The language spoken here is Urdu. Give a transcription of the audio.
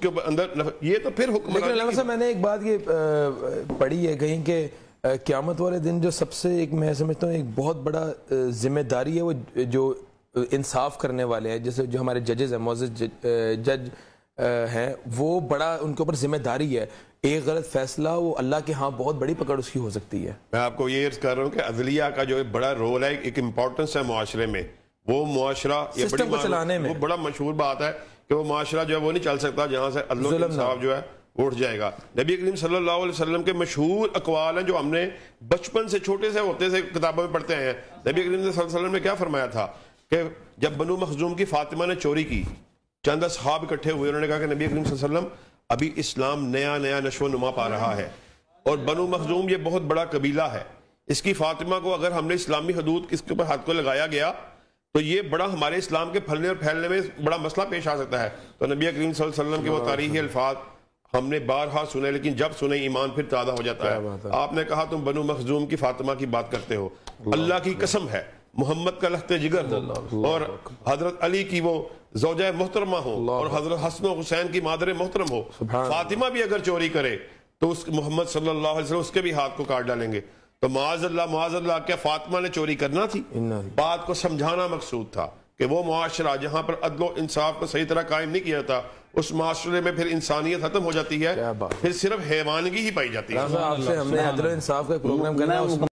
کے اندر یہ تو پھر حکم. لیکن علامہ صاحب میں نے ایک بات یہ پڑھی ہے کہیں کہ قیامت والے دن جو سب سے ایک میں سمجھتا ہوں ایک بہت بڑا ذمہ داری ہے وہ جو انصاف کرنے والے ہیں، جیسے جو ہمارے ججز ہیں، معزز جج ہیں، وہ بڑا ان کے اوپر ذمہ داری ہے. ایک غلط فیصلہ وہ اللہ کے ہاں بہت بڑی پکڑ اس کی ہو سکتی ہے. میں آپ کو یہ عرض کر رہا ہوں کہ عدلیہ کا جو بڑا رول ہے، ایک امپورٹنس ہے معاشرے میں، وہ معاشرہ سسٹم کو چلانے میں وہ بڑا مشہور بات ہے کہ وہ معاشرہ جو ہے وہ نہیں چل سکتا جہاں سے عدل و انصاف جو ہے اٹھ جائے گا. نبی کریم صلی اللہ علیہ وسلم کے مشہور اقوال ہیں جو ہم نے بچپن سے چھوٹے سے ہوتے سے کتابوں میں پڑھتے ہیں. نبی کریم صلی اللہ علیہ وسلم نے کیا فرمایا تھا کہ جب بنو مخزوم کی فاطمہ نے چوری کی، چند اصحاب اکٹھے ہوئے، انہوں نے کہا کہ نبی کریم صلی اللہ علیہ وسلم ابھی اسلام نیا نیا نشو و نما پا رہا ہے اور بنو مخزوم یہ بہت بڑا قبیلہ ہے، اس کی فاطمہ کو اگر ہم نے اسلامی حدود اس کے اوپر ہاتھ کو لگایا گیا تو یہ بڑا ہمارے اسلام کے پھلنے اور پھیلنے میں بڑا مسئلہ پیش آ سکتا ہے. تو نبی کریم صلی اللہ علیہ وسلم کے وہ تاریخی الفاظ ہم نے بارہا سنے، لیکن جب سنے ایمان پھر تازہ ہو جاتا ہے. آپ نے کہا تم بنو مخزوم کی فاطمہ کی بات کرتے ہو، اللہ کی قسم ہے محمد کا لخت جگر ہو اور حضرت علی کی وہ زوجہ محترمہ ہو اور حضرت حسن و حسین کی مادر محترم ہو، فاطمہ بھی اگر چوری کرے تو اس محمد صلی اللہ علیہ وسلم اس کے بھی ہاتھ کو کاٹ ڈالیں گے. تو معاذ اللہ کیا فاطمہ نے چوری کرنا تھی؟ بات کو سمجھانا مقصود تھا کہ وہ معاشرہ جہاں پر عدل و انصاف کو صحیح طرح قائم نہیں کیا تھا، اس معاشرے میں پھر انسانیت ختم ہو جاتی ہے، پھر صرف حیوانگی ہی پائی جاتی ہے. آپ سے ہم نے عدل و انصاف کا پروگرام کرنا ہے.